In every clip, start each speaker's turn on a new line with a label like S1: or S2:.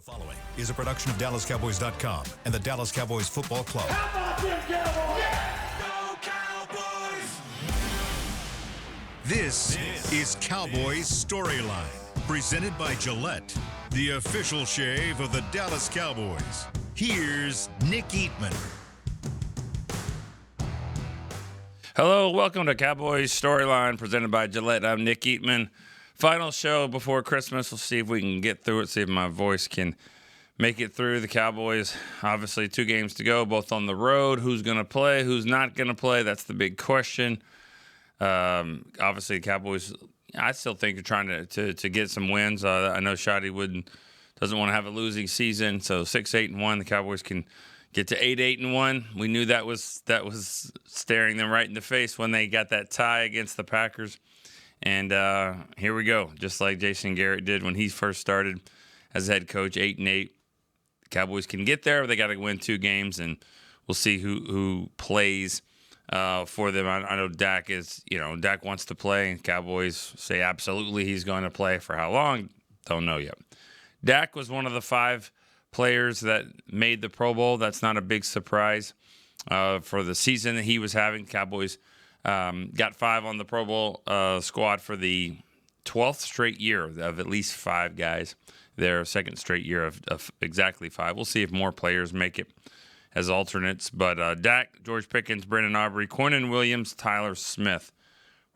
S1: Following is a production of DallasCowboys.com and the Dallas Cowboys Football Club.
S2: How about them Cowboys?
S3: Yeah! Go Cowboys!
S1: This is Cowboys StoryLine, presented by Gillette, the official shave of the Dallas Cowboys. Here's Nick Eatman.
S4: Hello, welcome to Cowboys StoryLine, presented by Gillette. I'm Nick Eatman. Final show before Christmas. We'll see if we can get through it, see if my voice can make it through. The Cowboys, obviously 2 games to go, both on the road. Who's going to play? Who's not going to play? That's the big question. Obviously, the Cowboys, I still think, are trying to get some wins. I know Shotty doesn't want to have a losing season, so 6-8-1. The Cowboys can get to 8-8-1. We knew that was staring them right in the face when they got that tie against the Packers. And here we go, just like Jason Garrett did when he first started as head coach, 8-8. The Cowboys can get there. They got to win 2 games, and we'll see who plays for them. I know Dak wants to play, and Cowboys say absolutely he's going to play. For how long? Don't know yet. Dak was one of the 5 players that made the Pro Bowl. That's not a big surprise for the season that he was having. Cowboys got 5 on the Pro Bowl squad for the 12th straight year of at least 5 guys. Their second straight year of exactly 5. We'll see if more players make it as alternates. But Dak, George Pickens, Brendan Aubrey, Quinnen Williams, Tyler Smith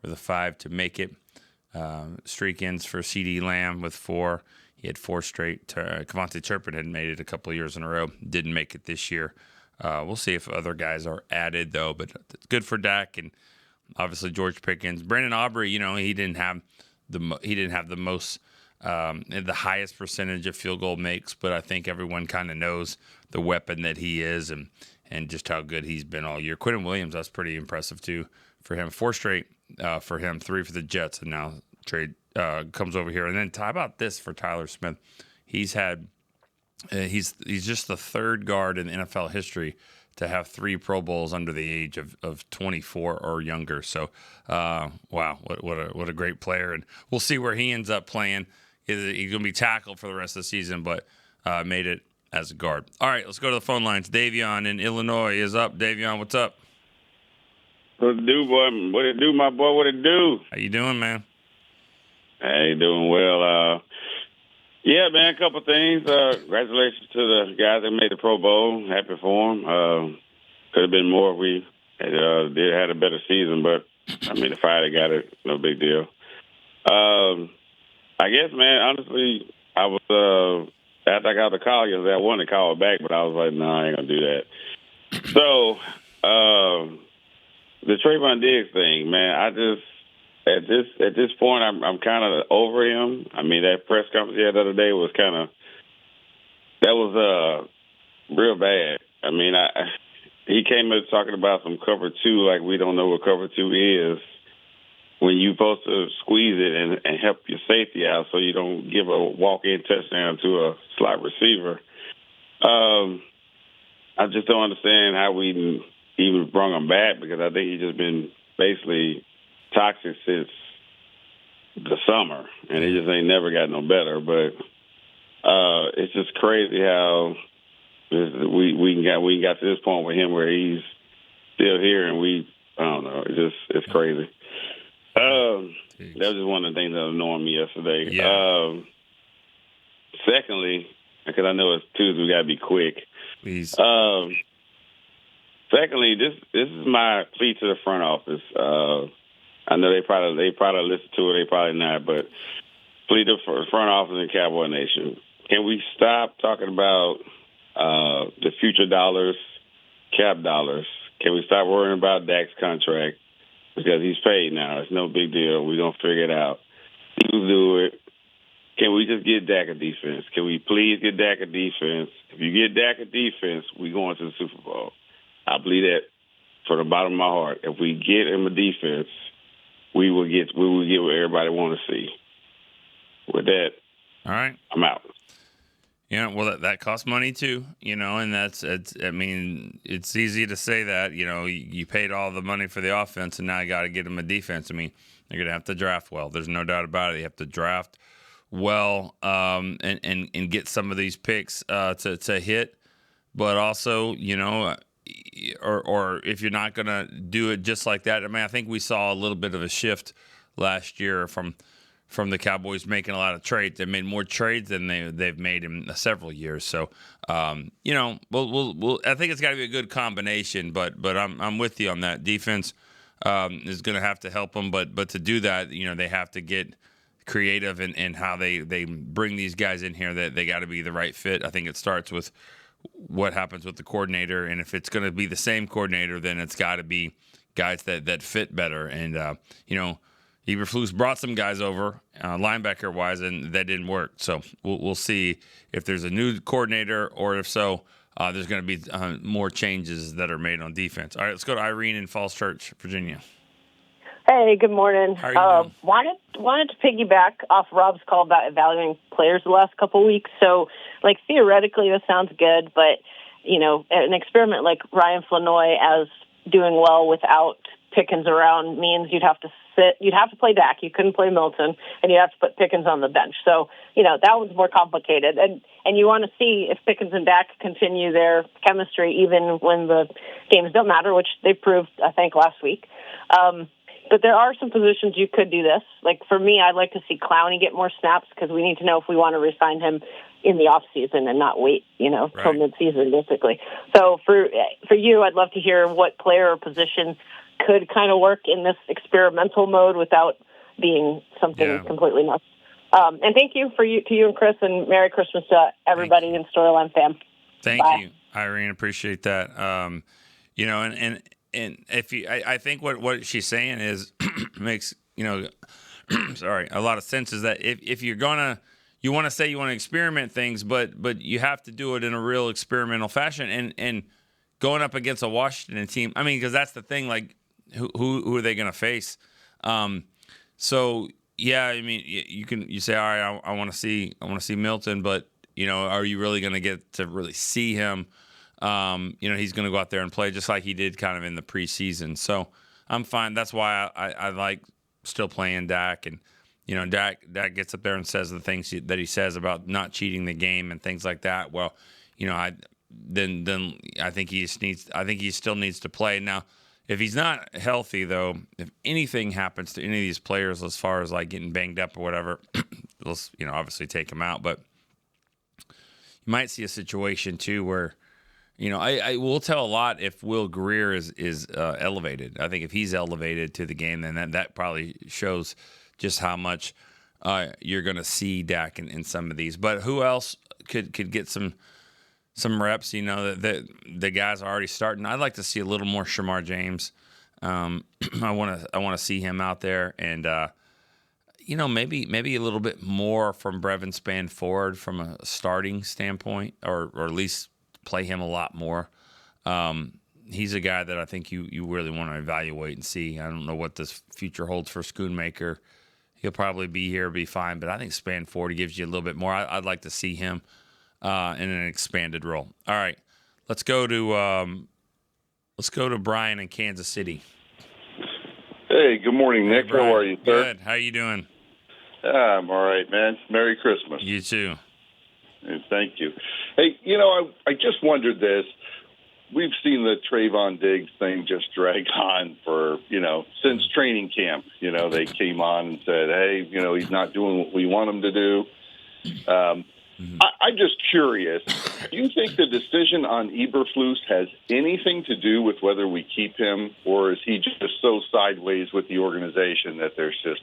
S4: were the 5 to make it. Streak ends for CeeDee Lamb with 4. He had 4 straight. Kevontae Turpin had made it a couple of years in a row. Didn't make it this year. We'll see if other guys are added, though. But it's good for Dak and obviously George Pickens. Brendan Aubrey, he didn't have the most, the highest percentage of field goal makes, but I think everyone kind of knows the weapon that he is and just how good he's been all year. Quinnen Williams, that's pretty impressive too for him. 4 straight for him, 3 for the Jets, and now trade comes over here. And then how about this for Tyler Smith? He's had he's just the 3rd guard in NFL history to have 3 Pro Bowls under the age of 24 or younger. So, wow, what a great player. And we'll see where he ends up playing. He's going to be tackled for the rest of the season, but made it as a guard. All right, let's go to the phone lines. Davion in Illinois is up. Davion, what's up?
S5: What it do, boy? What it do, my boy? What it do?
S4: How you doing, man?
S5: Hey, doing well. Yeah, man, a couple things. Congratulations to the guys that made the Pro Bowl. Happy for them. Could have been more if we had a better season, but, the 5 that got it, no big deal. I guess, man, honestly, I was, after I got the call yesterday, I wanted to call back, but I was like, no, I ain't going to do that. So, the Trayvon Diggs thing, man, I just, at this point, I'm kind of over him. That press conference the other day was real bad. He came up talking about some cover 2, like we don't know what cover 2 is, when you're supposed to squeeze it and help your safety out so you don't give a walk-in touchdown to a slot receiver. I just don't understand how we even brought him back, because I think he's just been basically toxic since the summer, and it just ain't never got no better. But it's just crazy how we got to this point with him where he's still here, and I don't know. It's crazy. That was just one of the things that annoyed me yesterday.
S4: Yeah.
S5: Secondly, because I know it's Tuesday, we got to be quick.
S4: Please.
S5: Secondly, this is my plea to the front office. I know they probably listen to it, they probably not, but plea to the front office and Cowboy Nation. Can we stop talking about the future dollars, cap dollars? Can we stop worrying about Dak's contract? Because he's paid now. It's no big deal. We're going to figure it out. We'll do it. Can we just get Dak a defense? Can we please get Dak a defense? If you get Dak a defense, we're going to the Super Bowl. I believe that from the bottom of my heart. If we get him a defense, we will get what everybody want to see. With that,
S4: all right,
S5: I'm out.
S4: Well, that costs money too, and it's easy to say that, you paid all the money for the offense and now you got to get them a defense. They're going to have to draft well. There's no doubt about it. You have to draft well, and get some of these picks to hit, but also, or if you're not going to do it just like that. I mean, I think we saw a little bit of a shift last year from the Cowboys making a lot of trades. They made more trades than they've made in several years. So, we'll I think it's got to be a good combination. But I'm with you on that. Defense is going to have to help them, but to do that, they have to get creative in how they bring these guys in here. That they got to be the right fit. I think it starts with what happens with the coordinator, and if it's going to be the same coordinator, then it's got to be guys that fit better. And Eberflus brought some guys over, linebacker wise, and that didn't work. So we'll see if there's a new coordinator, or if so, there's going to be more changes that are made on defense. All right, let's go to Irene in Falls Church, Virginia.
S2: Hey, good morning.
S4: How are you doing?
S2: Wanted to piggyback off Rob's call about evaluating players the last couple of weeks. So, theoretically, this sounds good, but, an experiment like Ryan Flanoy as doing well without Pickens around means you'd have to play Dak. You couldn't play Milton, and you'd have to put Pickens on the bench. So, that one's more complicated. And you want to see if Pickens and Dak continue their chemistry even when the games don't matter, which they proved, I think, last week. But there are some positions you could do this. Like, for me, I'd like to see Clowney get more snaps because we need to know if we want to re-sign him in the offseason and not wait, till midseason, basically. So for you, I'd love to hear what player or position could kind of work in this experimental mode without being something completely nuts. And thank you to you and Chris, and Merry Christmas to everybody in StoryLine fam.
S4: Thank
S2: Bye.
S4: you, Irene. Appreciate that. And if I think what she's saying is makes sorry, a lot of sense. Is that if you're you want to say you want to experiment things, but you have to do it in a real experimental fashion, and going up against a Washington team. I mean, because that's the thing. Like, who are they going to face? So yeah, I mean, you say, all right, I want to see Milton, but are you really going to get to really see him? He's going to go out there and play just like he did kind of in the preseason. So I'm fine. That's why I like still playing Dak. And, Dak gets up there and says the things that he says about not cheating the game and things like that. Well, I think he still needs to play. Now, if he's not healthy, though, if anything happens to any of these players as far as like getting banged up or whatever, let's, obviously take him out. But you might see a situation, too, where I will tell a lot if Will Greer is elevated. I think if he's elevated to the game, then that probably shows just how much you're going to see Dak in some of these. But who else could get some reps? The guys are already starting. I'd like to see a little more Shamar James. I want to see him out there, and maybe a little bit more from Brevin Spann-Ford from a starting standpoint, or at least play him a lot more. He's a guy that I think you really want to evaluate and see. I don't know what this future holds for Schoonmaker. He'll probably be here, be fine, but I think Spann-Ford gives you a little bit more. I'd like to see him in an expanded role. All right, let's go to Brian in Kansas City.
S6: Hey, good morning, Nick.
S4: Brian.
S6: How are you, sir?
S4: Good. How you doing?
S6: I'm all right, man. Merry Christmas.
S4: You too.
S6: And thank you. Hey, I just wondered this. We've seen the Trayvon Diggs thing just drag on for, since training camp. They came on and said, hey, he's not doing what we want him to do. I'm just curious. Do you think the decision on Eberflus has anything to do with whether we keep him, or is he just so sideways with the organization that there's just,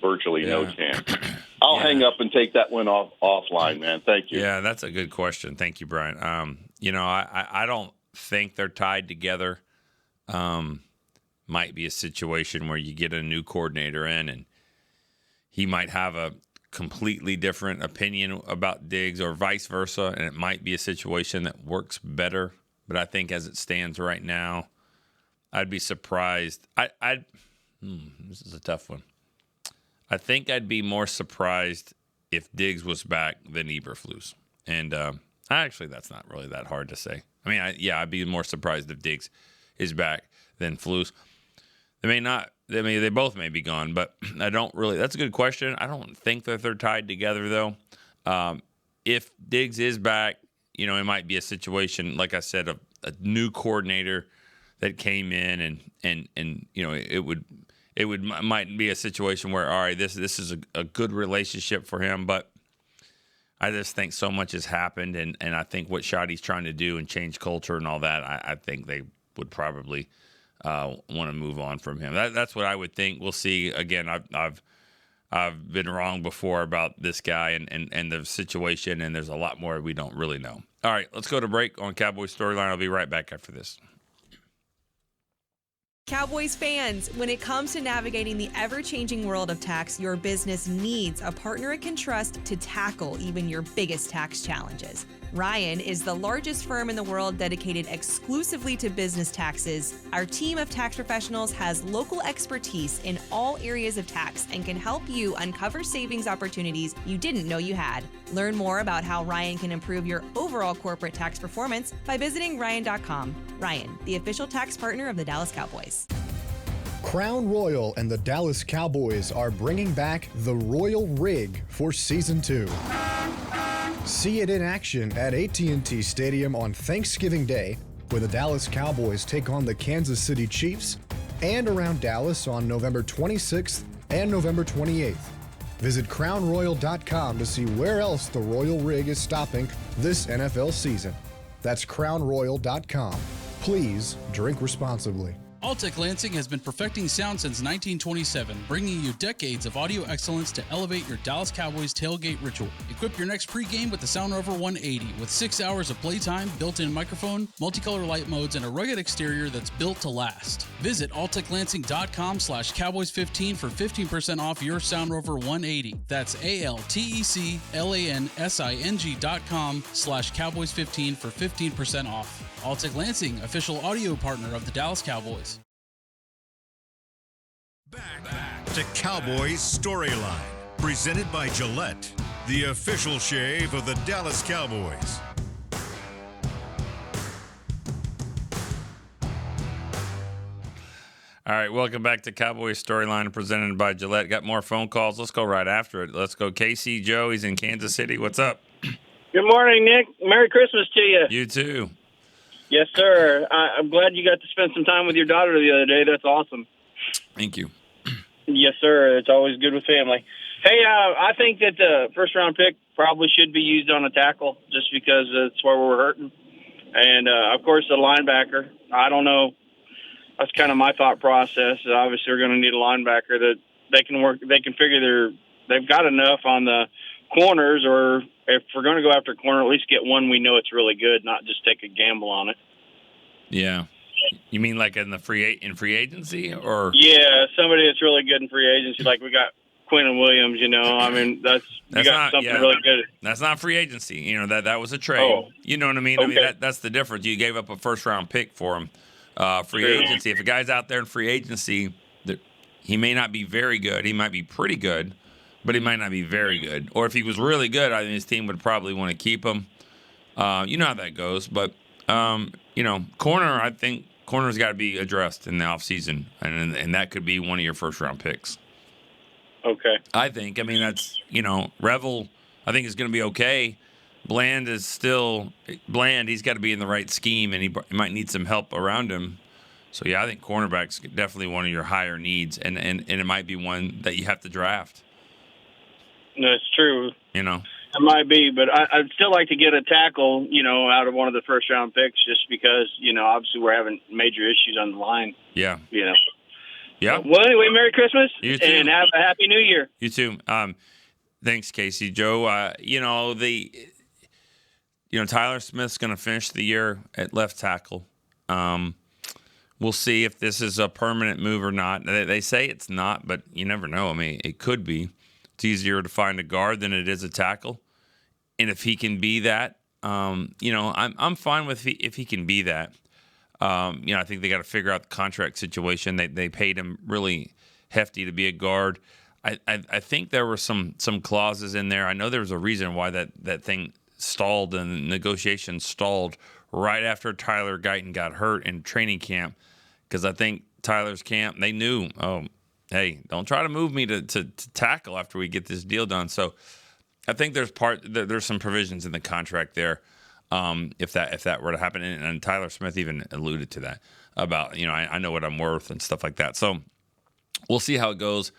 S6: virtually no chance? I'll hang up and take that one offline, man. Thank you.
S4: Yeah, that's a good question. Thank you, Brian. I don't think they're tied together. Might be a situation where you get a new coordinator in, and he might have a completely different opinion about Diggs, or vice versa, and it might be a situation that works better. But I think as it stands right now, I'd be surprised. This is a tough one. I think I'd be more surprised if Diggs was back than Eberflus. And actually, that's not really that hard to say. I mean, I'd be more surprised if Diggs is back than Flus. They may not I mean, they both may be gone, but I don't really. That's a good question. I don't think that they're tied together though. If Diggs is back, it might be a situation, like I said, a new coordinator that came in, and it might be a situation where, all right, this is a good relationship for him, but I just think so much has happened, and I think what Shotty's trying to do and change culture and all that, I think they would probably want to move on from him. That's what I would think. We'll see. Again, I've been wrong before about this guy and the situation, and there's a lot more we don't really know. All right, let's go to break on Cowboys Storyline. I'll be right back after this.
S7: Cowboys fans, when it comes to navigating the ever-changing world of tax, your business needs a partner it can trust to tackle even your biggest tax challenges. Ryan is the largest firm in the world dedicated exclusively to business taxes. Our team of tax professionals has local expertise in all areas of tax and can help you uncover savings opportunities you didn't know you had. Learn more about how Ryan can improve your overall corporate tax performance by visiting Ryan.com. Ryan, the official tax partner of the Dallas Cowboys.
S8: Crown Royal and the Dallas Cowboys are bringing back the Royal Rig for Season 2. See it in action at AT&T Stadium on Thanksgiving Day, where the Dallas Cowboys take on the Kansas City Chiefs, and around Dallas on November 26th and November 28th. Visit crownroyal.com to see where else the Royal Rig is stopping this NFL season. That's crownroyal.com. Please drink responsibly.
S9: Altec Lansing has been perfecting sound since 1927, bringing you decades of audio excellence to elevate your Dallas Cowboys tailgate ritual. Equip your next pregame with the Sound Rover 180 with 6 hours of playtime, built-in microphone, multicolor light modes, and a rugged exterior that's built to last. Visit alteclansing.com/Cowboys15 for 15% off your Sound Rover 180. That's alteclansing.com/Cowboys15 for 15% off. Altec Lansing, official audio partner of the Dallas Cowboys.
S1: Back to Cowboys Storyline, presented by Gillette, the official shave of the Dallas Cowboys.
S4: All right, welcome back to Cowboys Storyline, presented by Gillette. Got more phone calls. Let's go right after it. Let's go. KC Joe, he's in Kansas City. What's up?
S10: Good morning, Nick. Merry Christmas to you.
S4: You too.
S10: Yes, sir. I'm glad you got to spend some time with your daughter the other day. That's awesome.
S4: Thank you.
S10: Yes, sir. It's always good with family. Hey, I think that the first-round pick probably should be used on a tackle just because that's where we're hurting. And, of course, the linebacker. I don't know. That's kind of my thought process. Obviously, we're going to need a linebacker that they can work. They can figure they've got enough on the corners, or if we're going to go after a corner, at least get one we know it's really good, not just take a gamble on it.
S4: Yeah. You mean like in free agency, or?
S10: Yeah, somebody that's really good in free agency, like we got Quentin Williams. I mean, that's got something really good.
S4: That's not free agency. That was a trade.
S10: Oh.
S4: You know what I mean?
S10: Okay.
S4: I mean that's the difference. You gave up a first-round pick for him. Free agency. If a guy's out there in free agency, he may not be very good. He might be pretty good, but he might not be very good. Or if he was really good, I think his team would probably want to keep him. You know how that goes. But, corner, I think corner's got to be addressed in the offseason, and that could be one of your first-round picks.
S10: Okay.
S4: I think. I mean, that's, Revel, I think, is going to be okay. Bland is still bland. He's got to be in the right scheme, and he might need some help around him. So, yeah, I think cornerback's definitely one of your higher needs, and it might be one that you have to draft.
S10: That's true.
S4: It
S10: might be, but I'd still like to get a tackle, out of one of the first-round picks just because, obviously we're having major issues on the line.
S4: Yeah.
S10: Yeah. Well, anyway, Merry Christmas.
S4: You too.
S10: And have a Happy New Year.
S4: You too. Thanks, Casey. Joe, Tyler Smith's going to finish the year at left tackle. We'll see if this is a permanent move or not. They say it's not, but you never know. I mean, it could be. It's easier to find a guard than it is a tackle. And if he can be that, I'm fine with if he can be that. I think they got to figure out the contract situation. They paid him really hefty to be a guard. I think there were some clauses in there. I know there was a reason why that thing stalled and the negotiations stalled right after Tyler Guyton got hurt in training camp, because I think Tyler's camp, they knew, hey, don't try to move me to tackle after we get this deal done. So I think there's some provisions in the contract there. If that were to happen, and Tyler Smith even alluded to that about, I know what I'm worth and stuff like that. So we'll see how it goes.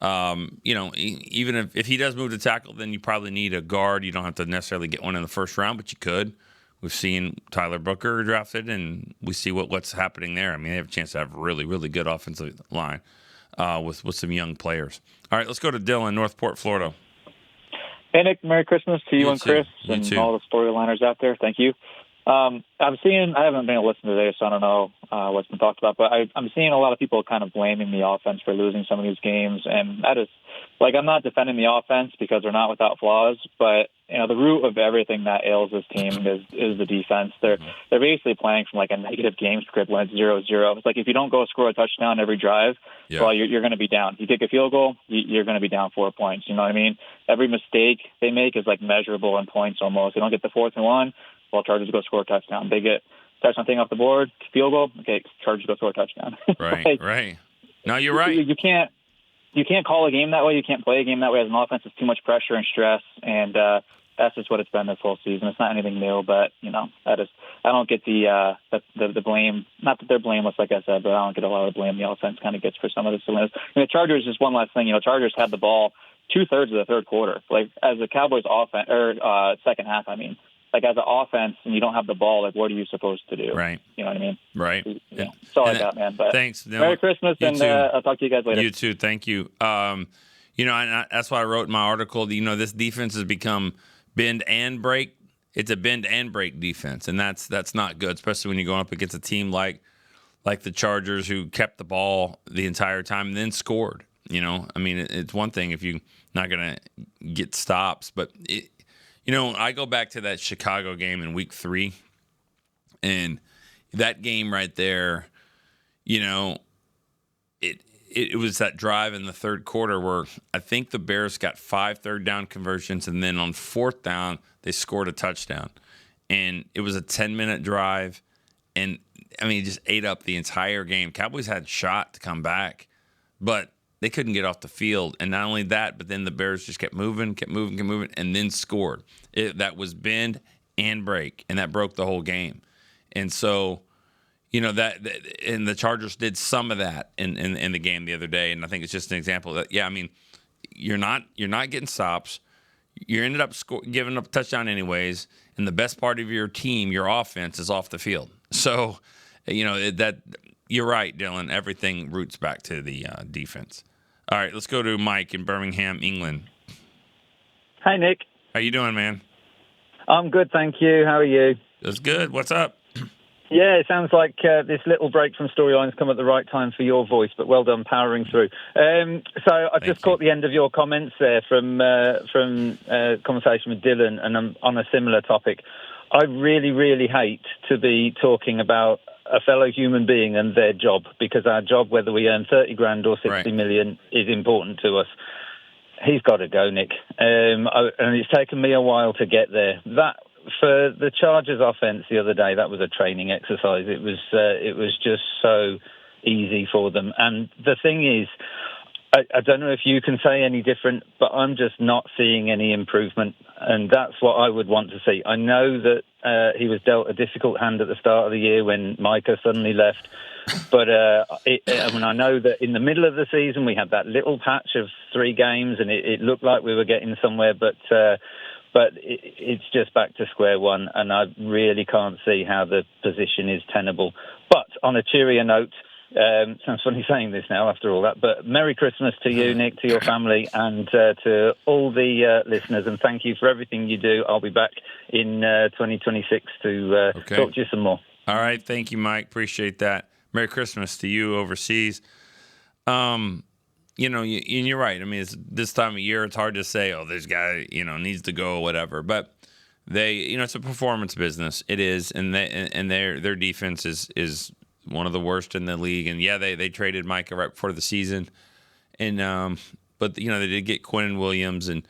S4: Even if he does move to tackle, then you probably need a guard. You don't have to necessarily get one in the first round, but you could. We've seen Tyler Booker drafted, and we see what's happening there. I mean, they have a chance to have a really, really good offensive line with some young players. All right, let's go to Dylan, Northport, Florida.
S11: Hey, Nick, Merry Christmas to you and
S4: too.
S11: Chris
S4: You
S11: and
S4: too.
S11: all the storyliners out there. Thank you. I haven't been able to listen today, so I don't know what's been talked about, but I'm seeing a lot of people kind of blaming the offense for losing some of these games, and that is, I'm not defending the offense because they're not without flaws, but, the root of everything that ails this team is the defense. They're basically playing from, a negative game script when it's 0-0. It's like if you don't go score a touchdown every drive, well, you're going to be down. You take a field goal, you're going to be down 4 points. You know what I mean? Every mistake they make is, measurable in points almost. They don't get the 4th and 1. Well, Chargers go score a touchdown. They get touchdown thing off the board, field goal. Okay, Chargers go score a touchdown.
S4: Right, right. No, you're right.
S11: You can't call a game that way. You can't play a game that way as an offense. It's too much pressure and stress, and that's just what it's been this whole season. It's not anything new, but I don't get the blame. Not that they're blameless, like I said, but I don't get a lot of blame the offense kind of gets for some of this. And the Chargers, just one last thing. Chargers had the ball 2/3 of the third quarter. As the Cowboys offense or second half, I mean. As an offense, and you don't have the ball, what are you supposed to do?
S4: Right.
S11: You know what I mean?
S4: Right.
S11: That's all I got, man. But
S4: thanks.
S11: Merry Christmas, and I'll talk to you guys later.
S4: You too. Thank you. And that's why I wrote in my article, this defense has become bend and break. It's a bend and break defense, and that's not good, especially when you're going up against a team like the Chargers, who kept the ball the entire time and then scored. It's one thing if you're not going to get stops, but I go back to that Chicago game in week 3, and that game right there, it was that drive in the third quarter where I think the Bears got 5 third-down conversions, and then on 4th down, they scored a touchdown. And it was a 10-minute drive, and, it just ate up the entire game. Cowboys had a shot to come back, but they couldn't get off the field. And not only that, but then the Bears just kept moving, and then scored. That was bend and break, and that broke the whole game. And so, that and the Chargers did some of that in the game the other day. And I think it's just an example that, you're not getting stops. You ended up giving up a touchdown anyways, and the best part of your team, your offense, is off the field. So, that you're right, Dylan. Everything roots back to the defense. All right, let's go to Mike in Birmingham, England.
S12: Hi, Nick.
S4: How you doing, man?
S12: I'm good, thank you. How are you?
S4: That's good. What's up?
S12: Yeah, it sounds like this little break from storylines come at the right time for your voice, but well done powering through. So I just caught the end of your comments there from conversation with Dylan, and I'm on a similar topic. I really, really hate to be talking about a fellow human being and their job, because our job, whether we earn 30 grand or 60 million, is important to us. He's got to go, Nick. And it's taken me a while to get there. That, for the Chargers offense the other day, that was a training exercise. It was just so easy for them. And the thing is, I don't know if you can say any different, but I'm just not seeing any improvement. And that's what I would want to see. I know that he was dealt a difficult hand at the start of the year when Micah suddenly left. But I know that in the middle of the season, we had that little patch of 3 games, and it looked like we were getting somewhere. But it's just back to square one, and I really can't see how the position is tenable. But on a cheerier note, sounds funny saying this now after all that, but Merry Christmas to you, Nick, to your family, and to all the listeners, and thank you for everything you do. I'll be back in 2026 to talk to you some more.
S4: All right. Thank you, Mike. Appreciate that. Merry Christmas to you overseas. And you're right. It's this time of year, it's hard to say, this guy, needs to go or whatever. But they, it's a performance business. It is, and their defense is one of the worst in the league. And they traded Micah right before the season, and but they did get Quinnen Williams, and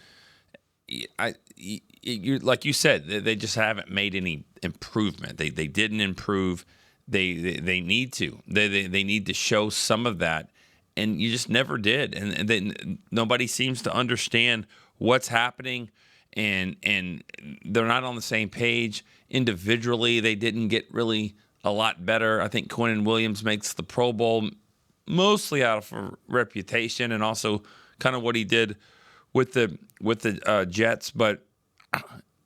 S4: like you said, they just haven't made any improvement. They didn't improve. They need to. They need to show some of that. and you just never did. And then nobody seems to understand what's happening, and they're not on the same page. Individually, they didn't get really a lot better. I think Quinnen Williams makes the Pro Bowl mostly out of reputation and also kind of what he did with the Jets. But,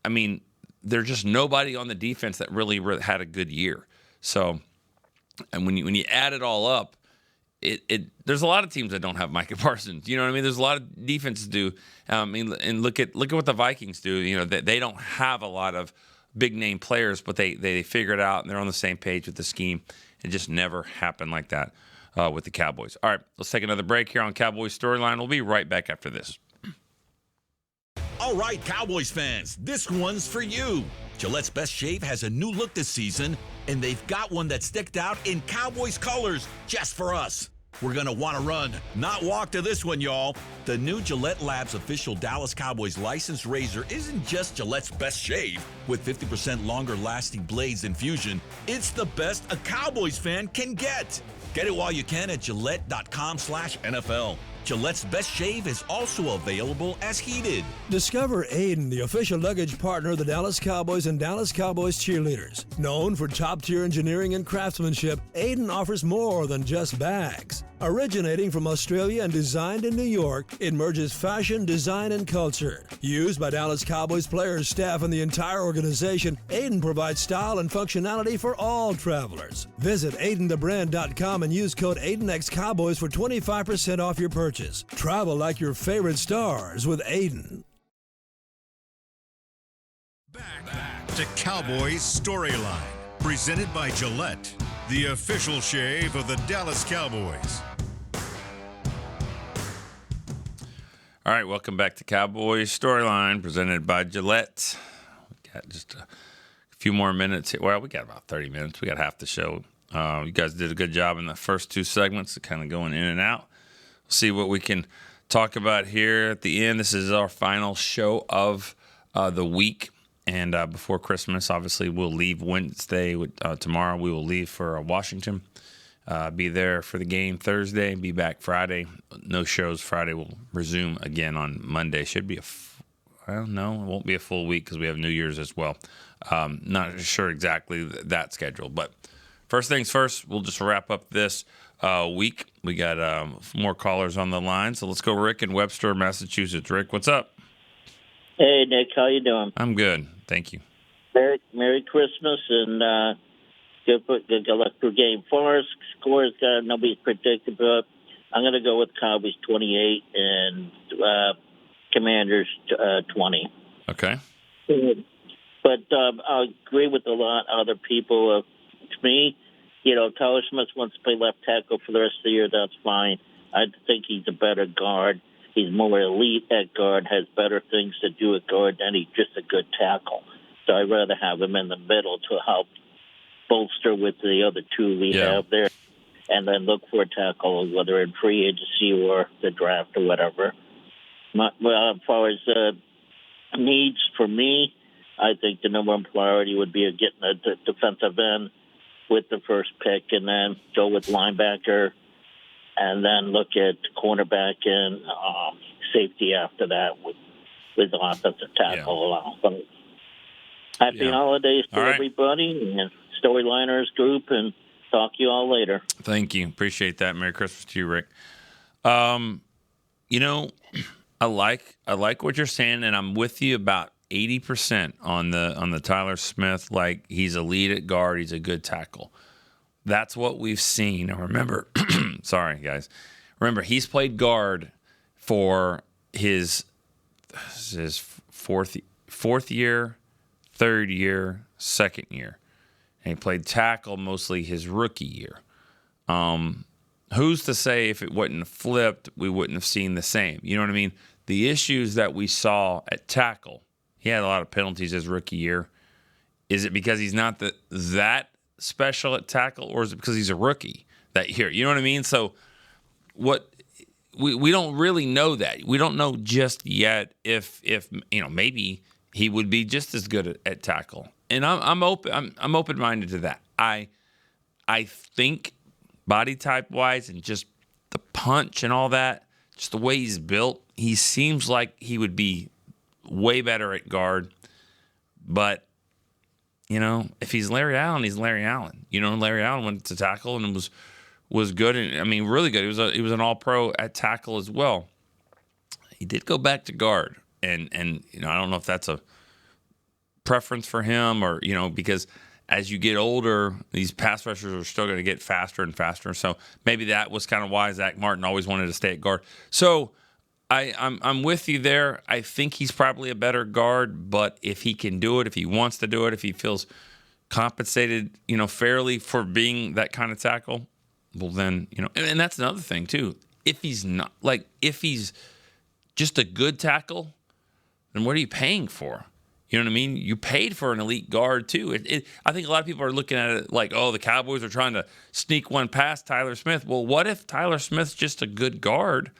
S4: I mean, there's just nobody on the defense that really had a good year. So, and when you add it all up, there's a lot of teams that don't have Micah Parsons. You know what I mean? There's a lot of defenses do. And look at what the Vikings do. You know, they don't have a lot of big name players, but they figure it out and they're on the same page with the scheme. It just never happened like that with the Cowboys. All right, let's take another break here on Cowboys Storyline. We'll be right back after this.
S13: All right, Cowboys fans, this one's for you. Gillette's Best Shave has a new look this season, and they've got one that sticked out in Cowboys colors just for us. We're going to want to run, not walk to this one, y'all. The new Gillette Labs official Dallas Cowboys licensed razor isn't just Gillette's best shave. With 50% longer lasting blades than Fusion, it's the best a Cowboys fan can get. Get it while you can at Gillette.com/NFL. Gillette's Best Shave is also available as heated.
S14: Discover Aiden, the official luggage partner of the Dallas Cowboys and Dallas Cowboys cheerleaders. Known for top-tier engineering and craftsmanship, Aiden offers more than just bags. Originating from Australia and designed in New York, it merges fashion, design, and culture. Used by Dallas Cowboys players, staff, and the entire organization, Aiden provides style and functionality for all travelers. Visit AidenTheBrand.com and use code AidenXCowboys for 25% off your purchase. Travel like your favorite stars with Aiden.
S1: Back to Cowboys Storyline, presented by Gillette, the official shave of the Dallas Cowboys.
S4: All right, welcome back to Cowboys Storyline, presented by Gillette. We got just a few more minutes here. Well, we got about 30 minutes. We got half the show. You guys did a good job in the first two segments, kind of going in and out. We'll see what we can talk about here at the end. This is our final show of the week. And before Christmas, obviously, we'll leave Wednesday. Tomorrow, we will leave for Washington. Be there for the game Thursday. Be back Friday. No shows Friday. We'll resume again on Monday. Should be I don't know. It won't be a full week because we have New Year's as well. Not sure exactly that schedule. But first things first, we'll just wrap up this week. We got more callers on the line. So let's go Rick in Webster, Massachusetts. Rick, what's up?
S15: Hey, Nick, how you doing?
S4: I'm good. Thank you.
S15: Merry Christmas and good luck per game. Forest scores, nobody's predicted, but I'm going to go with Cowboys 28 and Commanders 20.
S4: Okay.
S15: But I agree with a lot of other people. To me, Tyler Smith wants to play left tackle for the rest of the year. That's fine. I think he's a better guard. He's more elite at guard, has better things to do at guard, and he's just a good tackle. So I'd rather have him in the middle to help bolster with the other two we have there, and then look for a tackle, whether in free agency or the draft or whatever. As far as needs for me, I think the number one priority would be getting a defensive end with the first pick, and then go with linebacker, and then look at cornerback and safety after that with the offensive tackle. Yeah. Happy holidays to everybody and Storyliners group, and talk to you all later.
S4: Thank you. Appreciate that. Merry Christmas to you, Rick. I like what you're saying, and I'm with you about 80% on the Tyler Smith. Like, he's a lead at guard. He's a good tackle. That's what we've seen. Now, remember, sorry, guys. Remember, he's played guard for his fourth year, third year, second year. And he played tackle mostly his rookie year. Who's to say if it wasn't flipped, we wouldn't have seen the same? You know what I mean? The issues that we saw at tackle, he had a lot of penalties his rookie year. Is it because he's not that special at tackle, or is it because he's a rookie that year? You know what I mean? So we don't really know that. We don't know just yet if maybe he would be just as good at tackle. And I'm open-minded to that. I think body type wise and just the punch and all that, just the way he's built, he seems like he would be way better at guard. But, if he's Larry Allen, he's Larry Allen. Larry Allen went to tackle and was good. And, really good. He was an all-pro at tackle as well. He did go back to guard. And I don't know if that's a preference for him or, because as you get older, these pass rushers are still going to get faster and faster. So maybe that was kind of why Zach Martin always wanted to stay at guard. So I'm with you there. I think he's probably a better guard, but if he can do it, if he wants to do it, if he feels compensated, fairly for being that kind of tackle, well then, and that's another thing too. If he's not, if he's just a good tackle, then what are you paying for? You know what I mean? You paid for an elite guard too. I think a lot of people are looking at it like, oh, the Cowboys are trying to sneak one past Tyler Smith. Well, what if Tyler Smith's just a good guard?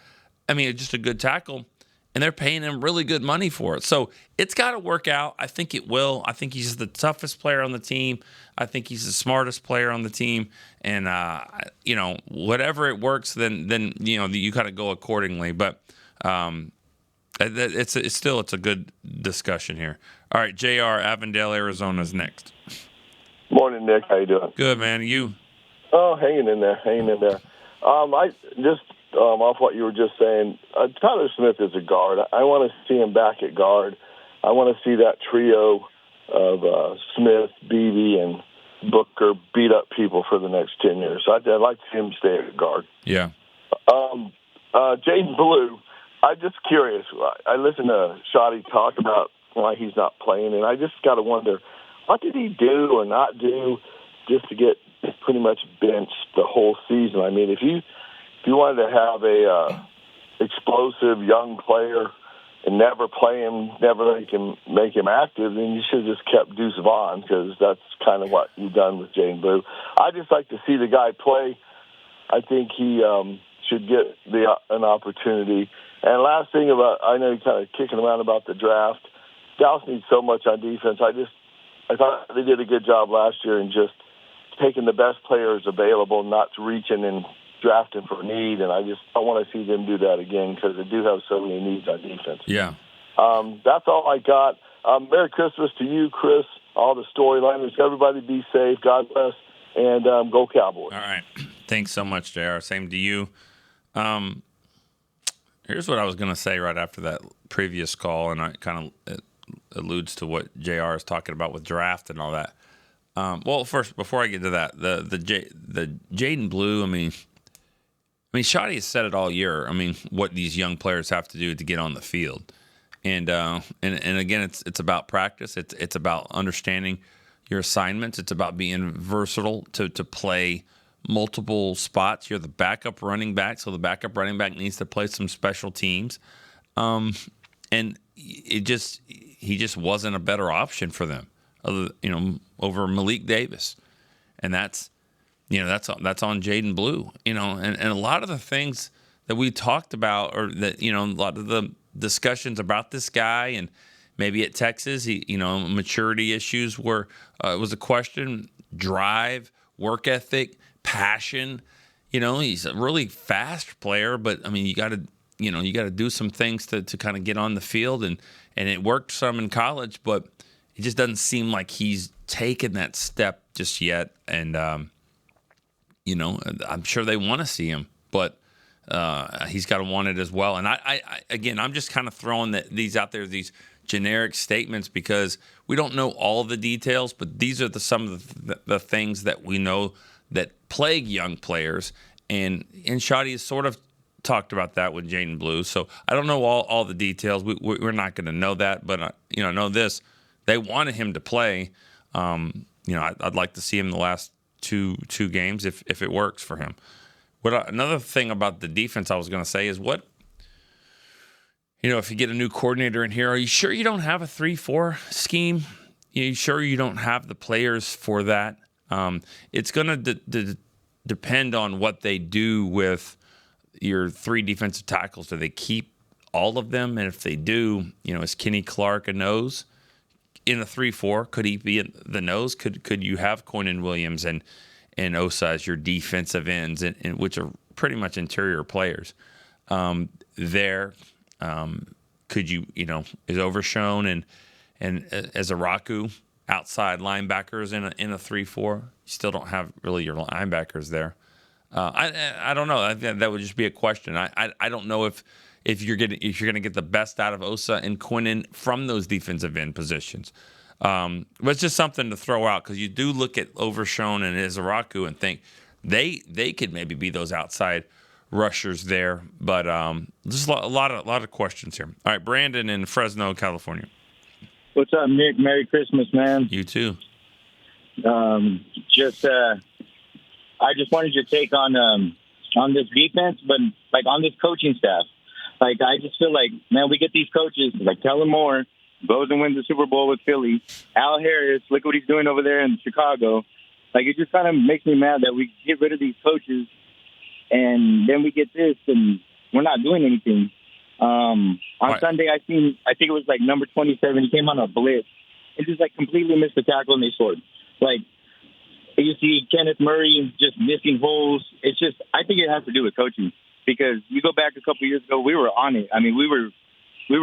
S4: Just a good tackle, and they're paying him really good money for it. So it's got to work out. I think it will. I think he's the toughest player on the team. I think he's the smartest player on the team. And, whatever it works, then you got to go accordingly. But it's a good discussion here. All right, JR, Avondale, Arizona is next.
S16: Morning, Nick. How you doing?
S4: Good, man. You?
S16: Oh, hanging in there. I just off what you were just saying, Tyler Smith is a guard. I want to see him back at guard. I want to see that trio of Smith, Beebe, and Booker beat up people for the next 10 years. I'd like to see him stay at guard.
S4: Yeah.
S16: Jaden Blue, I'm just curious. I listened to Shoddy talk about why he's not playing, and I just got to wonder, what did he do or not do just to get pretty much benched the whole season? If you wanted to have a explosive young player and never play him, never make him active, then you should have just kept Deuce Vaughn, because that's kind of what you've done with Jaden Blue. I just like to see the guy play. I think he should get an opportunity. And last thing I know you're kind of kicking around about the draft. Dallas needs so much on defense. I thought they did a good job last year in just taking the best players available, not reaching and drafting for need. And I want to see them do that again, because they do have so many needs on defense.
S4: Yeah.
S16: That's all I got. Merry Christmas to you, Chris, all the storyliners. Everybody be safe. God bless. And go Cowboys.
S4: All right. Thanks so much, JR. Same to you. Here's what I was going to say right after that previous call, and I kind of alludes to what JR is talking about with draft and all that. Well, first, before I get to that, the Jaden Blue, Shoddy has said it all year. What these young players have to do to get on the field, and again, it's about practice. It's about understanding your assignments. It's about being versatile to play multiple spots. You're the backup running back, so the backup running back needs to play some special teams, and he just wasn't a better option for them, over Malik Davis, and that's on Jaden Blue, and a lot of the things that we talked about, or that a lot of the discussions about this guy, and maybe at Texas, maturity issues were it was a question, drive, work ethic, passion. He's a really fast player, but you got to do some things to kind of get on the field, and it worked some in college, but it just doesn't seem like he's taken that step just yet. And I'm sure they want to see him, but he's got to want it as well. And I'm just kind of throwing these out there, these generic statements, because we don't know all the details, but these are some of the things that we know that plague young players. And Shoddy has sort of talked about that with Jaden Blue. So I don't know all the details. We're not going to know that, but I know this: they wanted him to play. I'd like to see him the last two games if it works for him. Another thing about the defense I was going to say is if you get a new coordinator in here, are you sure you don't have a 3-4 scheme? Are you sure you don't have the players for that? It's going to depend on what they do with your three defensive tackles. Do they keep all of them? And if they do, is Kenny Clark a nose in a 3-4? Could he be the nose? Could you have Quinnen Williams and and Osa as your defensive ends, and which are pretty much interior players. Could you is Overshown and as Araku outside linebackers in a 3-4? You still don't have really your linebackers there. I don't know. That would just be a question. I don't know if you're gonna get the best out of Osa and Quinnen from those defensive end positions. But it's just something to throw out, because you do look at Overshown and Izaraku and think they could maybe be those outside rushers there. But just a lot of questions here. All right, Brandon in Fresno, California.
S17: What's up, Nick? Merry Christmas, man.
S4: You too.
S17: I just wanted your take on this defense, but like on this coaching staff. Like, I just feel like, man, we get these coaches like Kellen Moore goes and wins the Super Bowl with Philly. Al Harris, look what he's doing over there in Chicago. Like, it just kind of makes me mad that we get rid of these coaches and then we get this and we're not doing anything. On Sunday, I think it was like number 27. He came on a blitz and just like completely missed the tackle and they scored. Like, you see Kenneth Murray just missing holes. It's just, I think it has to do with coaching, because you go back a couple years ago, we were on it. I mean, we were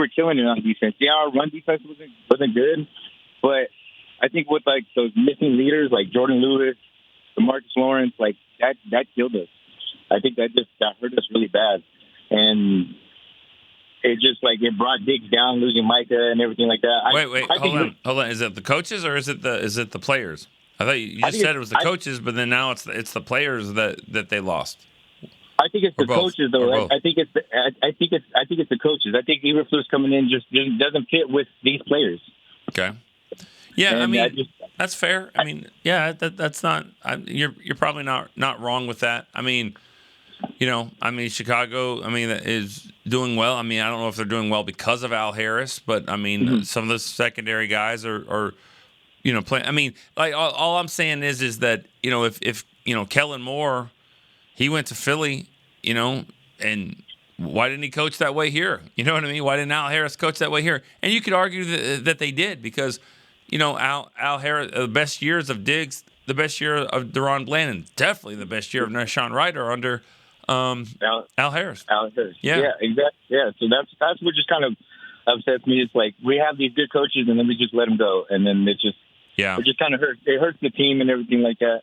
S17: killing it on defense. Yeah, our run defense wasn't good, but I think with like those missing leaders like Jordan Lewis, DeMarcus Lawrence, like that killed us. I think that hurt us really bad, and it just like it brought Diggs down, losing Micah and everything like that.
S4: Hold on. Is it the coaches or is it the players? I thought you just said it was the coaches, but then now it's the players that they lost.
S17: I think it's the coaches, though. I think it's the coaches. I think Eberflus coming in just doesn't fit with these players.
S4: Okay. Yeah, and I mean that's fair. I mean, yeah, that's not. You're probably not wrong with that. I mean, Chicago, is doing well. I mean, I don't know if they're doing well because of Al Harris, but I mean, some of the secondary guys are playing. I mean, like all I'm saying is that if Kellen Moore, he went to Philly, and why didn't he coach that way here? You know what I mean? Why didn't Al Harris coach that way here? And you could argue that they did, because Al Harris, the best years of Diggs, the best year of Deron Bland, and definitely the best year of Nashawn Ryder under Al Harris.
S17: Al Harris.
S4: Yeah,
S17: exactly. Yeah, so that's what just kind of upsets me. It's like we have these good coaches and then we just let them go, and then it just kind of hurts. It hurts the team and everything like that.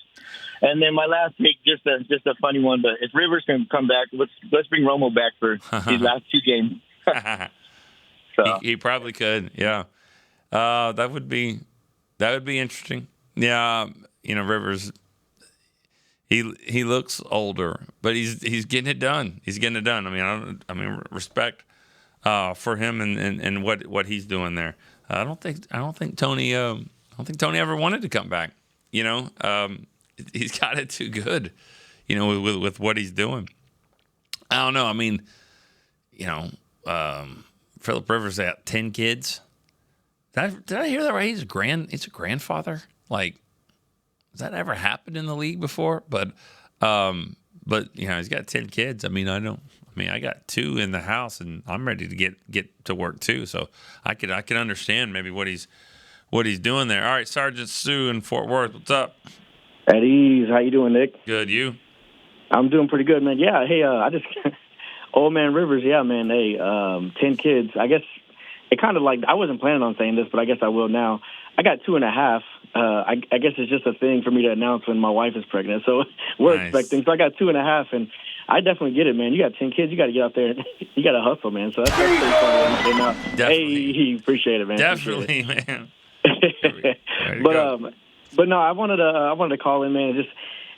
S17: And then my last pick, just a funny one, but if Rivers can come back, let's bring Romo back for these last 2 games. So
S4: he probably could. Yeah, that would be interesting. Yeah, Rivers. He looks older, but he's getting it done. He's getting it done. I mean, respect for him and what he's doing there. I don't think Tony ever wanted to come back. He's got it too good, with what he's doing. I don't know. I mean, Phillip Rivers had 10 kids. Did I hear that right? He's a grandfather. Like, has that ever happened in the league before? But he's got 10 kids. I got 2 in the house, and I'm ready to get to work too. So I can understand maybe what he's doing there. All right, Sergeant Sue in Fort Worth, what's up?
S18: At ease. How you doing, Nick?
S4: Good. You?
S18: I'm doing pretty good, man. Yeah. Hey, I just old man Rivers. Yeah, man. Hey, 10 kids. I guess it kind of like I wasn't planning on saying this, but I guess I will now. I got 2.5. I guess it's just a thing for me to announce when my wife is pregnant. So we're expecting. So I got 2.5, and I definitely get it, man. You got 10 kids. You got to get out there. You got to hustle, man. So that's pretty fun. Hey, appreciate it, man.
S4: Definitely, man.
S18: But no, I wanted to call in, man.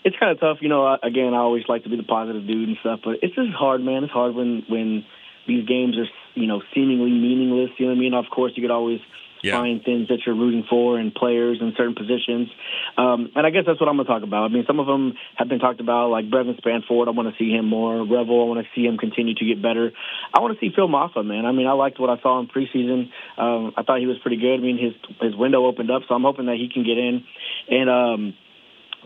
S18: It's kind of tough, Again, I always like to be the positive dude and stuff, but it's just hard, man. It's hard when these games are, seemingly meaningless. You know what I mean? Of course, you could always find things that you're rooting for and players in certain positions. And I guess that's what I'm going to talk about. I mean, some of them have been talked about, like Brevin Spanford. I want to see him more. Revel, I want to see him continue to get better. I want to see Phil Maffa, man. I mean, I liked what I saw in preseason. I thought he was pretty good. I mean, his window opened up, so I'm hoping that he can get in. And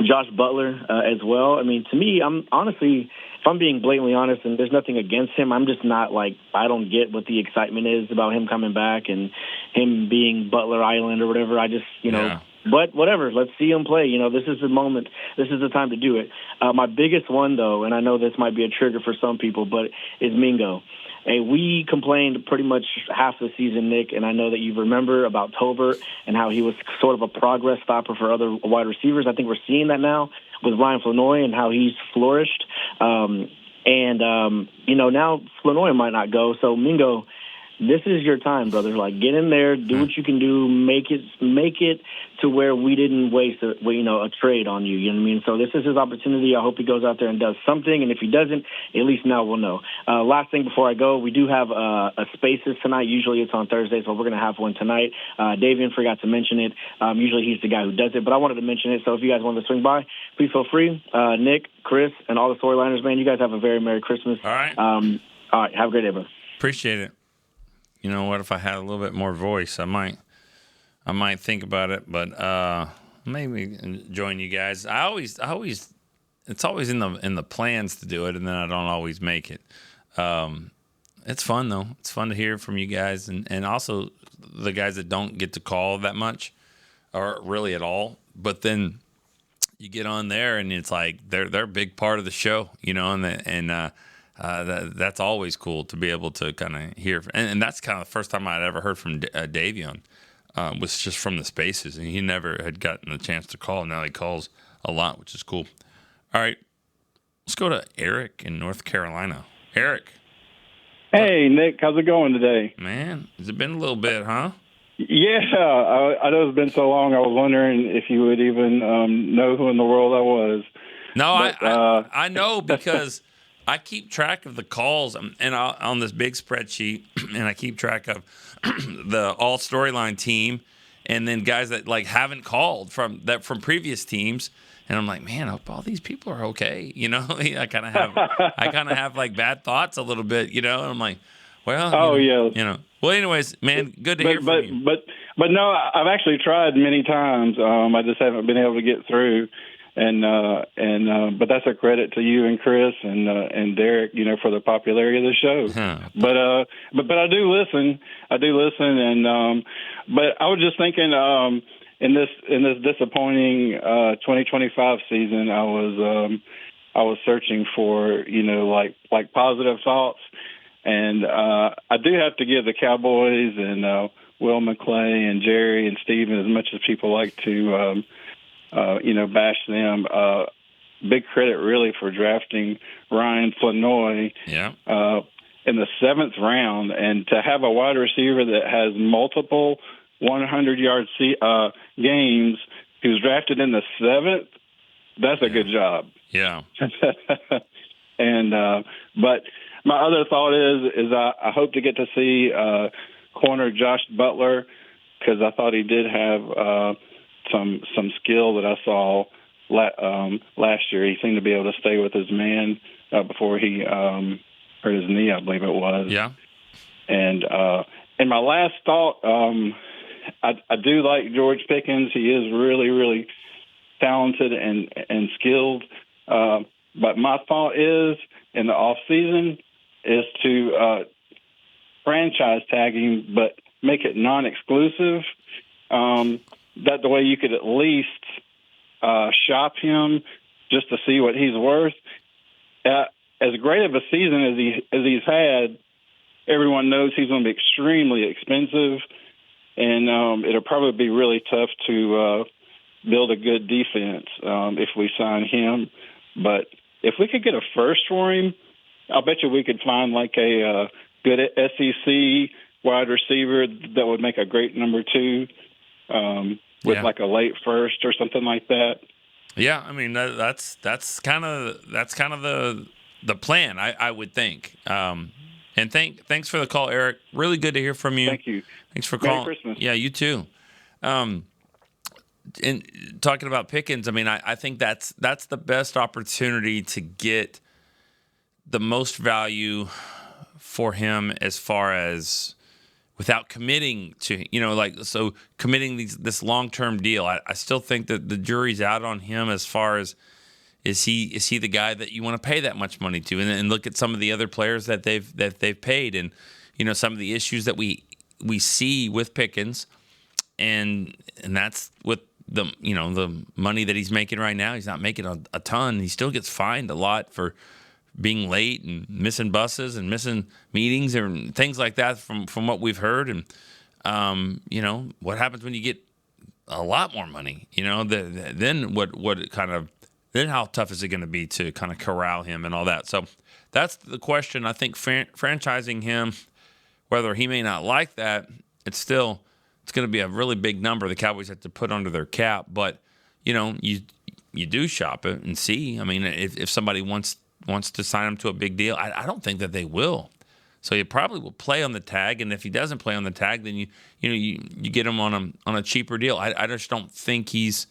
S18: Josh Butler as well. I mean, to me, I'm honestly, if I'm being blatantly honest, and there's nothing against him, I'm just not I don't get what the excitement is about him coming back and him being Butler Island or whatever. I just, But whatever, let's see him play. This is the moment. This is the time to do it. My biggest one, though, and I know this might be a trigger for some people, but is Mingo. Hey, we complained pretty much half the season, Nick, and I know that you remember about Tolbert and how he was sort of a progress stopper for other wide receivers. I think we're seeing that now with Ryan Flanoy and how he's flourished. Now Flanoy might not go, so Mingo, this is your time, brother. Like, get in there, do what you can do, make it to where we didn't waste a trade on you. You know what I mean? So this is his opportunity. I hope he goes out there and does something. And if he doesn't, at least now we'll know. Last thing before I go, we do have a Spaces tonight. Usually it's on Thursdays, but we're going to have one tonight. Davian forgot to mention it. Usually he's the guy who does it, but I wanted to mention it. So if you guys wanted to swing by, please feel free. Nick, Chris, and all the Storyliners, man, you guys have a very Merry Christmas.
S4: All right.
S18: All right. Have a great day, bro.
S4: Appreciate it. You know what? If I had a little bit more voice, I might think about it. But maybe join you guys. I always, it's always in the plans to do it, and then I don't always make it. It's fun though. It's fun to hear from you guys, and also the guys that don't get to call that much, or really at all. But then you get on there, and it's like they're a big part of the show, that's always cool to be able to kind of hear. And that's kind of the first time I'd ever heard from Davion, was just from the Spaces. And he never had gotten the chance to call. Now he calls a lot, which is cool. All right, let's go to Eric in North Carolina. Eric.
S19: Hey, Nick, how's it going today?
S4: Man, has it been a little bit, huh?
S19: Yeah, I know it's been so long. I was wondering if you would even know who in the world I was.
S4: No, but, I know because I keep track of the calls and on this big spreadsheet, and I keep track of the all Storyline team, and then guys that like haven't called from previous teams, and I'm like, man, I hope all these people are okay. I kind of have like bad thoughts a little bit, and I'm like, well, Well, anyways, man, good to hear from you.
S19: But no, I've actually tried many times. I just haven't been able to get through. But that's a credit to you and Chris and Derek, for the popularity of the show. But I do listen. And but I was just thinking, in this disappointing 2025 season, I was searching for like positive thoughts, and I do have to give the Cowboys and Will McClay and Jerry and Steven, as much as people like to bash them. Big credit really for drafting Ryan Flanoy in the 7th round, and to have a wide receiver that has multiple 100-yard games who's drafted in the 7th. That's a good job.
S4: Yeah.
S19: And but my other thought is I hope to get to see corner Josh Butler, because I thought he did have some skill that I saw last year. He seemed to be able to stay with his man before he hurt his knee, I believe it was.
S4: Yeah.
S19: And my last thought, I do like George Pickens. He is really, really talented and skilled. But my thought is, in the off season, is to franchise tag him, but make it non-exclusive. That the way you could at least shop him just to see what he's worth. As great of a season as he's had, everyone knows he's going to be extremely expensive, and it'll probably be really tough to build a good defense if we sign him. But if we could get a first for him, I'll bet you we could find like a good SEC wide receiver that would make a great number 2. With like a late first or something like that.
S4: Yeah, I mean that's kind of the plan, I would think. And thanks for the call, Eric. Really good to hear from you.
S19: Thank you.
S4: Thanks for calling.
S19: Merry Christmas.
S4: Yeah, you too. And talking about Pickens, I mean, I think that's the best opportunity to get the most value for him as far as without committing to, committing this long-term deal. I still think that the jury's out on him as far as is he the guy that you want to pay that much money to? And look at some of the other players that they've paid, and some of the issues that we see with Pickens, and that's with the money that he's making right now. He's not making a ton. He still gets fined a lot for being late and missing buses and missing meetings and things like that from what we've heard. And what happens when you get a lot more money? Then then how tough is it going to be to kind of corral him and all that? So that's the question. I think franchising him, whether he may not like that, it's going to be a really big number the Cowboys have to put under their cap. But you do shop it and see. I mean, if somebody wants to sign him to a big deal, I don't think that they will. So you probably will play on the tag, and if he doesn't play on the tag, then you get him on a cheaper deal. I just don't think he's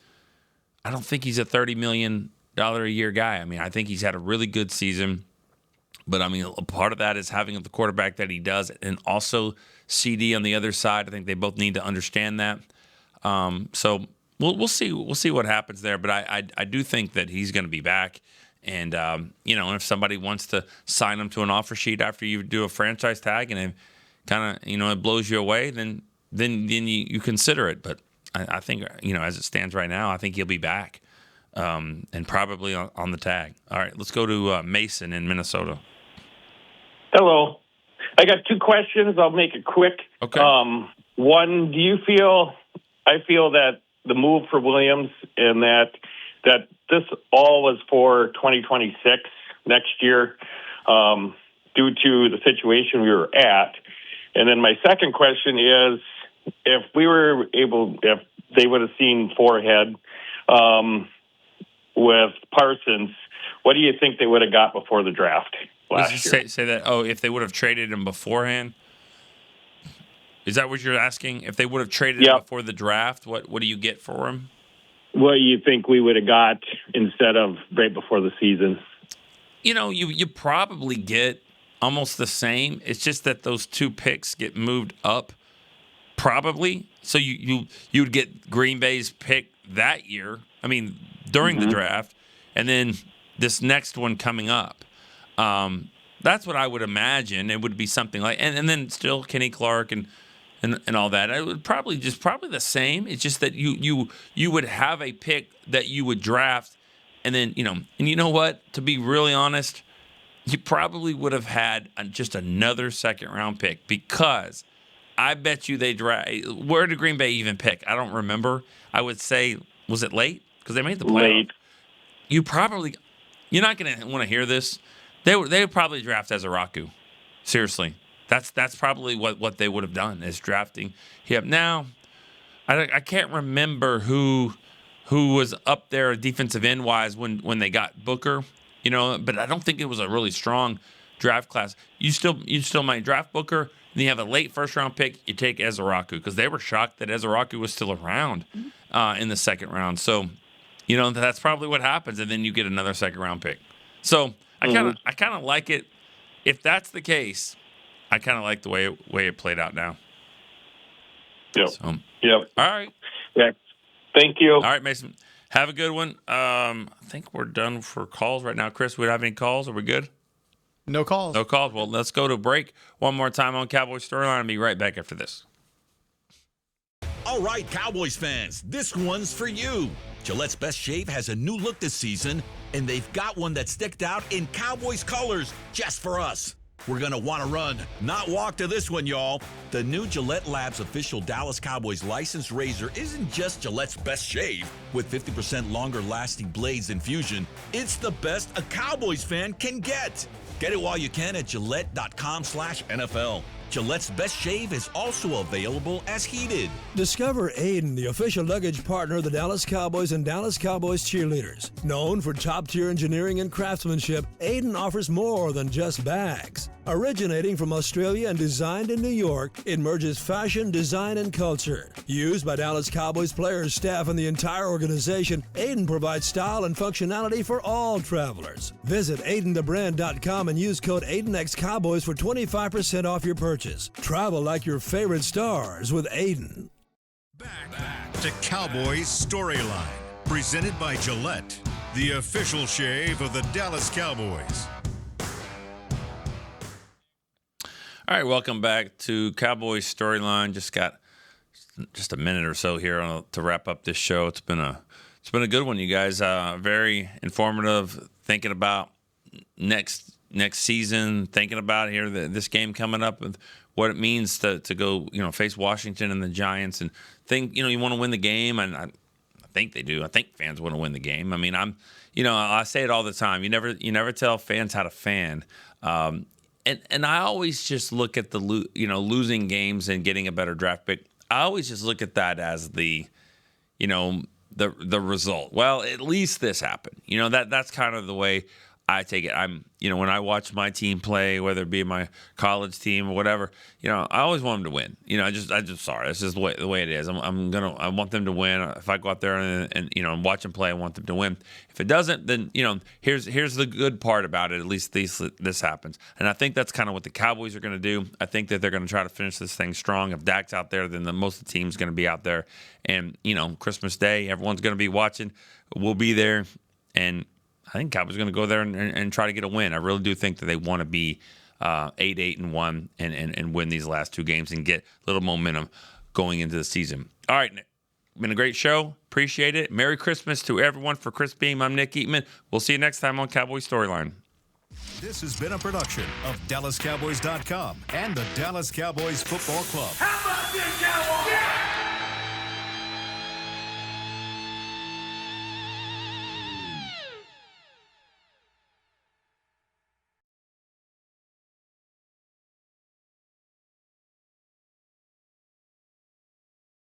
S4: a $30 million a year guy. I mean, I think he's had a really good season, but I mean, a part of that is having the quarterback that he does, and also CD on the other side. I think they both need to understand that. So we'll see what happens there. But I do think that he's going to be back. And, if somebody wants to sign him to an offer sheet after you do a franchise tag and it kind of, it blows you away, then you consider it. But I think, as it stands right now, I think he'll be back and probably on the tag. All right, let's go to Mason in Minnesota.
S20: Hello. I got two questions. I'll make it quick.
S4: Okay.
S20: One, I feel that the move for Williams and that this all was for 2026 next year due to the situation we were at. And then my second question is, if they would have seen forehead with Parsons, what do you think they would have got before the draft last year?
S4: Say that, if they would have traded him beforehand? Is that what you're asking? If they would have traded him before the draft, what do you get for him?
S20: What do you think we would have got instead of right before the season?
S4: You probably get almost the same. It's just that those two picks get moved up, probably. So you would get Green Bay's pick that year. I mean, during the draft, and then this next one coming up. That's what I would imagine. It would be something like, and then still Kenny Clark and all that. It would probably the same. It's just that you would have a pick that you would draft, and then and you know what? To be really honest, you probably would have had just another second round pick, because I bet you they draft. Where did Green Bay even pick? I don't remember. I would say, was it late? Because they made the playoff.
S20: Late.
S4: You're not going to want to hear this. They would probably draft Ezeraku. Seriously. That's probably what they would have done, is drafting him. Now, I can't remember who was up there defensive end wise when they got Booker, but I don't think it was a really strong draft class. You still might draft Booker, and then you have a late first round pick. You take Ezeraku, because they were shocked that Ezeraku was still around in the second round. So, that's probably what happens, and then you get another second round pick. So I kind of like it. If that's the case, I kind of like the way it played out now.
S20: Yep.
S4: So,
S20: yep.
S4: All right.
S20: Yeah. Thank you.
S4: All right, Mason. Have a good one. I think we're done for calls right now. Chris, we have any calls? Are we good?
S21: No calls.
S4: No calls. Well, let's go to break one more time on Cowboys Storyline and be right back after this.
S13: All right, Cowboys fans, this one's for you. Gillette's Best Shave has a new look this season, and they've got one that sticked out in Cowboys colors just for us. We're going to want to run, not walk to this one, y'all. The new Gillette Labs official Dallas Cowboys licensed razor isn't just Gillette's best shave. With 50% longer lasting blades than Fusion, it's the best a Cowboys fan can get. Get it while you can at Gillette.com/NFL. Gillette's Best Shave is also available as heated.
S14: Discover Aiden, the official luggage partner of the Dallas Cowboys and Dallas Cowboys cheerleaders. Known for top-tier engineering and craftsmanship, Aiden offers more than just bags. Originating from Australia and designed in New York, it merges fashion, design, and culture. Used by Dallas Cowboys players, staff, and the entire organization, Aiden provides style and functionality for all travelers. Visit AidenTheBrand.com and use code AidenXCowboys for 25% off your purchase. Travel like your favorite stars with Aiden.
S1: Back to Cowboys Storyline, presented by Gillette, the official shave of the Dallas Cowboys.
S4: All right, welcome back to Cowboys Storyline. Just got just a minute or so here to wrap up this show. It's been a good one, you guys. Very informative. Thinking about next season. Thinking about here this game coming up and what it means to go face Washington and the Giants and think you want to win the game, and I think they do. I think fans want to win the game. I mean, I say it all the time. You never tell fans how to fan. And I always just look at the losing games and getting a better draft pick. I always just look at that as the result. Well, at least this happened. That's kind of the way I take it. When I watch my team play, whether it be my college team or whatever, I always want them to win. I just sorry, that's just the way it is. I want them to win. If I go out there and watch them play, I want them to win. If it doesn't, then here's the good part about it. At least this happens, and I think that's kind of what the Cowboys are going to do. I think that they're going to try to finish this thing strong. If Dak's out there, then most of the team's going to be out there, and Christmas Day, everyone's going to be watching. We'll be there, and I think Cowboys are going to go there and try to get a win. I really do think that they want to be 8-1 and win these last two games and get a little momentum going into the season. All right, Nick. Been a great show. Appreciate it. Merry Christmas to everyone. For Chris Beam, I'm Nick Eatman. We'll see you next time on Cowboys Storyline.
S1: This has been a production of DallasCowboys.com and the Dallas Cowboys Football Club.
S3: How about this, Cowboys? Yeah!